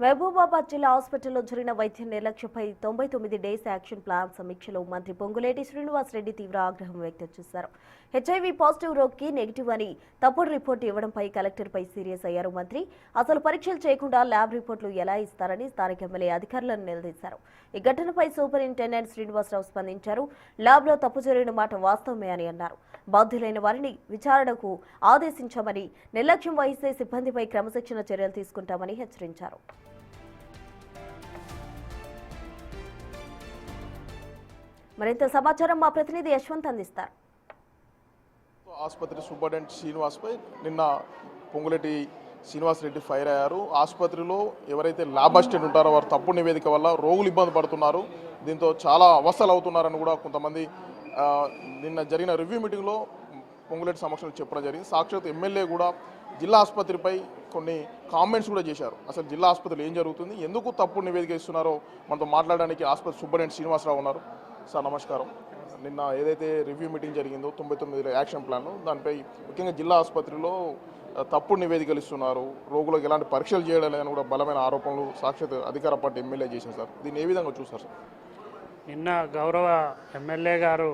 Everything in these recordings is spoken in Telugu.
మహబూబాబాద్ జిల్లా హాస్పిటల్లో జరిగిన వైద్య నిర్లక్ష్యంపై 99 డేస్ యాక్షన్ ప్లాన్ సమీక్షలో మంత్రి పొంగులేటి శ్రీనివాసరెడ్డి తీవ్ర ఆగ్రహం వ్యక్తం చేశారు. హెచ్ఐవి పాజిటివ్ రోగికి నెగిటివ్ అని తప్పుడు రిపోర్టు ఇవ్వడంపై కలెక్టర్పై సీరియస్ అయ్యారు మంత్రి. అసలు పరీక్షలు చేయకుండా ల్యాబ్ రిపోర్టులు ఎలా ఇస్తారని స్థానిక ఎమ్మెల్యే అధికారులను నిలదీశారు. ఈ ఘటనపై సూపరింటెండెంట్ శ్రీనివాసరావు స్పందించారు. ల్యాబ్లో తప్పు జరిగిన మాట వాస్తవమే అని అన్నారు. బాధ్యులైన వారిని విచారణకు ఆదేశించామని, నిర్లక్ష్యం వహిస్తే సిబ్బందిపై క్రమశిక్షణ చర్యలు తీసుకుంటామని హెచ్చరించారు. మరింత సమాచారం మా ప్రతినిధి యశ్వంత్ అందిస్తారు. ఆసుపత్రి సూపరింటెండెంట్ శ్రీనివాస్పై నిన్న పొంగులేటి శ్రీనివాసరెడ్డి ఫైర్ అయ్యారు. ఆసుపత్రిలో ఎవరైతే ల్యాబ్ అసిస్టెంట్ ఉంటారో వారు తప్పుడు నివేదిక వల్ల రోగులు ఇబ్బంది పడుతున్నారు, దీంతో చాలా అవస్థలు అవుతున్నారని కూడా కొంతమంది నిన్న జరిగిన రివ్యూ మీటింగ్లో పొంగులేటి సమక్షంలో చెప్పడం జరిగింది. సాక్షాత్ ఎమ్మెల్యే కూడా జిల్లా ఆసుపత్రిపై కొన్ని కామెంట్స్ కూడా చేశారు. అసలు జిల్లా ఆసుపత్రిలో ఏం జరుగుతుంది, ఎందుకు తప్పుడు నివేదిక ఇస్తున్నారో మనతో మాట్లాడడానికి ఆసుపత్రి సూపరింటెండెంట్ శ్రీనివాసరావు ఉన్నారు. సార్ నమస్కారం. నిన్న ఏదైతే రివ్యూ మీటింగ్ జరిగిందో 99 యాక్షన్ ప్లాన్, దానిపై ముఖ్యంగా జిల్లా ఆసుపత్రిలో తప్పుడు నివేదికలు ఇస్తున్నారు, రోగులకు ఎలాంటి పరీక్షలు చేయడం లేదని కూడా బలమైన ఆరోపణలు సాక్షాత్ అధికార పార్టీ ఎమ్మెల్యే చేశారు. సార్ దీన్ని ఏ విధంగా చూస్తారు సార్? నిన్న గౌరవ ఎమ్మెల్యే గారు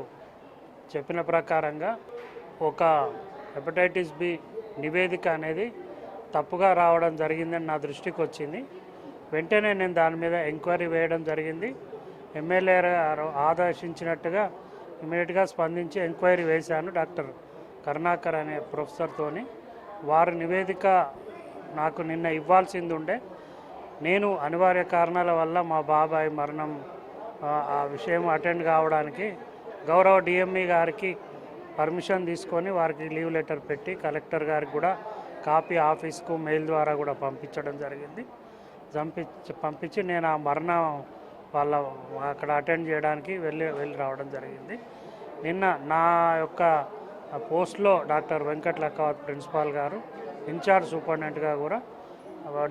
చెప్పిన ప్రకారంగా ఒక హెపటైటిస్ బి నివేదిక అనేది తప్పుగా రావడం జరిగిందని నా దృష్టికి వచ్చింది. వెంటనే నేను దాని మీద ఎంక్వైరీ వేయడం జరిగింది. ఎమ్మెల్యే గారు ఆదేశించినట్టుగా ఇమీడియట్గా స్పందించి ఎంక్వైరీ వేశాను డాక్టర్ కరుణాకర్ అనే ప్రొఫెసర్తోని. వారి నివేదిక నాకు నిన్న ఇవ్వాల్సింది ఉండే, నేను అనివార్య కారణాల వల్ల మా బాబాయ్ మరణం ఆ విషయం అటెండ్ కావడానికి గౌరవ డిఎంఈ గారికి పర్మిషన్ తీసుకొని వారికి లీవ్ లెటర్ పెట్టి కలెక్టర్ గారికి కూడా కాపీ ఆఫీస్కు మెయిల్ ద్వారా కూడా పంపించడం జరిగింది. పంపించి నేను ఆ మరణం వాళ్ళ అక్కడ అటెండ్ చేయడానికి వెళ్ళి రావడం జరిగింది. నిన్న నా యొక్క పోస్ట్లో డాక్టర్ వెంకట్ లక్కవత్ ప్రిన్సిపాల్ గారు ఇన్ఛార్జ్ సూపరింటెండెంట్గా కూడా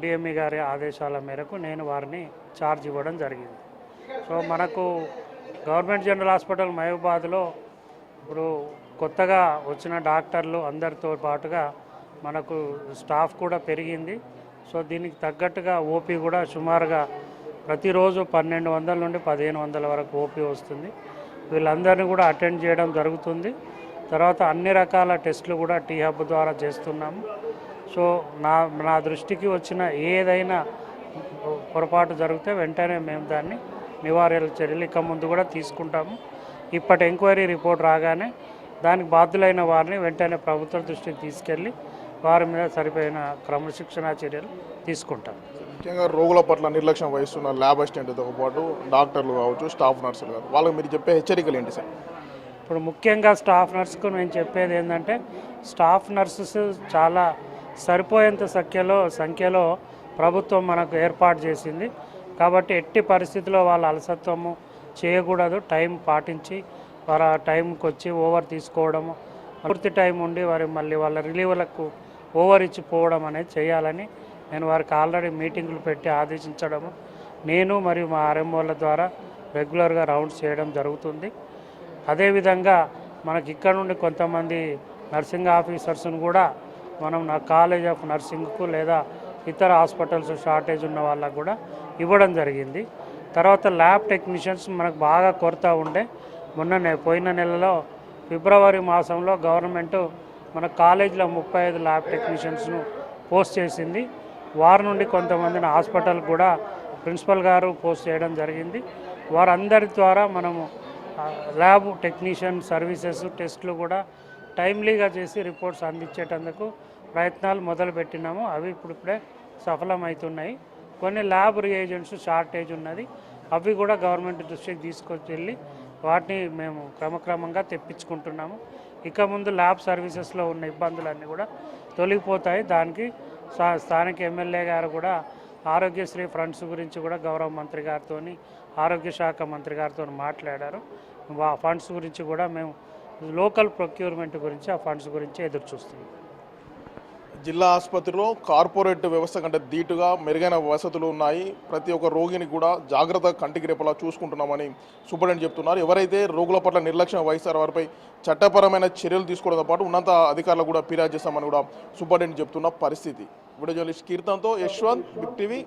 డిఎంఈ గారి ఆదేశాల మేరకు నేను వారిని ఛార్జ్ ఇవ్వడం జరిగింది. సో మనకు గవర్నమెంట్ జనరల్ హాస్పిటల్ మహబూబాబాద్లో ఇప్పుడు కొత్తగా వచ్చిన డాక్టర్లు అందరితో పాటుగా మనకు స్టాఫ్ కూడా పెరిగింది. సో దీనికి తగ్గట్టుగా ఓపీ కూడా సుమారుగా ప్రతిరోజు 1200 నుండి 1500 వరకు ఓపీ వస్తుంది. వీళ్ళందరినీ కూడా అటెండ్ చేయడం జరుగుతుంది. తర్వాత అన్ని రకాల టెస్టులు కూడా టీ హబ్ ద్వారా చేస్తున్నాము. సో నా దృష్టికి వచ్చిన ఏదైనా పొరపాటు జరిగితే వెంటనే మేము దాన్ని నివారణ చర్యలు ఇక ముందు కూడా తీసుకుంటాము. ఇప్పటి ఎంక్వైరీ రిపోర్ట్ రాగానే దానికి బాధ్యులైన వారిని వెంటనే ప్రభుత్వ దృష్టికి తీసుకెళ్ళి వారి మీద సరిపోయిన క్రమశిక్షణా చర్యలు తీసుకుంటాం. ముఖ్యంగా రోగుల పట్ల నిర్లక్ష్యం వహిస్తున్న ల్యాబ్ అసిస్టెంట్తో పాటు డాక్టర్లు కావచ్చు, స్టాఫ్ నర్సులు కావచ్చు, వాళ్ళకి మీరు చెప్పే హెచ్చరికలు ఏంటి సార్? ఇప్పుడు ముఖ్యంగా స్టాఫ్ నర్సుకు నేను చెప్పేది ఏంటంటే, స్టాఫ్ నర్సెస్ చాలా సరిపోయేంత సంఖ్యలో ప్రభుత్వం మనకు ఏర్పాటు చేసింది. కాబట్టి ఎట్టి పరిస్థితుల్లో వాళ్ళ అలసత్వము చేయకూడదు. టైం పాటించి వారు ఆ టైంకి వచ్చి ఓవర్ తీసుకోవడము, పూర్తి టైం ఉండి మళ్ళీ వాళ్ళ రిలీవ్లకు ఓవర్ ఇచ్చిపోవడం అనేది చేయాలని నేను వారికి ఆల్రెడీ మీటింగులు పెట్టి ఆదేశించడము, నేను మరియు మా ఆర్ఎంఓల ద్వారా రెగ్యులర్గా రౌండ్స్ చేయడం జరుగుతుంది. అదేవిధంగా మనకి ఇక్కడ నుండి కొంతమంది నర్సింగ్ ఆఫీసర్స్ను కూడా మనం నా కాలేజ్ ఆఫ్ నర్సింగ్కు లేదా ఇతర హాస్పిటల్స్ షార్టేజ్ ఉన్న వాళ్ళకు కూడా ఇవ్వడం జరిగింది. తర్వాత ల్యాబ్ టెక్నీషియన్స్ మనకు బాగా కొరత ఉండే, పోయిన నెలలో ఫిబ్రవరి మాసంలో గవర్నమెంట్ మన కాలేజీలో 35 ల్యాబ్ టెక్నీషియన్స్ను పోస్ట్ చేసింది. వారి నుండి కొంతమందిని హాస్పిటల్ కూడా ప్రిన్సిపల్ గారు పోస్ట్ చేయడం జరిగింది. వారందరి ద్వారా మనము ల్యాబ్ టెక్నీషియన్ సర్వీసెస్ టెస్టులు కూడా టైమ్లీగా చేసి రిపోర్ట్స్ అందించేటందుకు ప్రయత్నాలు మొదలుపెట్టినాము. అవి ఇప్పుడిప్పుడే సఫలమవుతున్నాయి. కొన్ని ల్యాబ్ రియేజెంట్స్ షార్టేజ్ ఉన్నది, అవి కూడా గవర్నమెంట్ దృష్టికి తీసుకొచ్చి వాటిని మేము క్రమక్రమంగా తెప్పించుకుంటున్నాము. ఇక ముందు ల్యాబ్ సర్వీసెస్లో ఉన్న ఇబ్బందులన్నీ కూడా తొలగిపోతాయి. దానికి స్థానిక ఎమ్మెల్యే గారు కూడా ఆరోగ్యశ్రీ ఫండ్స్ గురించి కూడా గౌరవ మంత్రి గారితో, ఆరోగ్య శాఖ మంత్రి గారితో మాట్లాడారు. ఆ ఫండ్స్ గురించి కూడా మేము లోకల్ ప్రొక్యూర్మెంట్ గురించి ఆ ఫండ్స్ గురించి ఎదురు చూస్తున్నాం. జిల్లా ఆసుపత్రిలో కార్పొరేట్ వ్యవస్థ కంటే ధీటుగా మెరుగైన వసతులు ఉన్నాయి. ప్రతి ఒక్క రోగిని కూడా జాగ్రత్తగా కంటికి రేపలా చూసుకుంటున్నామని సూపరింటెండెంట్ చెప్తున్నారు. ఎవరైతే రోగుల పట్ల నిర్లక్ష్యం వహిస్తారో వారిపై చట్టపరమైన చర్యలు తీసుకోవడంతో పాటు ఉన్నత అధికారులు కూడా ఫిర్యాదు చేస్తామని కూడా సూపరింటెండెంట్ చెప్తున్న పరిస్థితి. వీడియో జర్నలిస్ట్ కీర్తన్తో యశ్వంత్, బిగ్ టీవీ.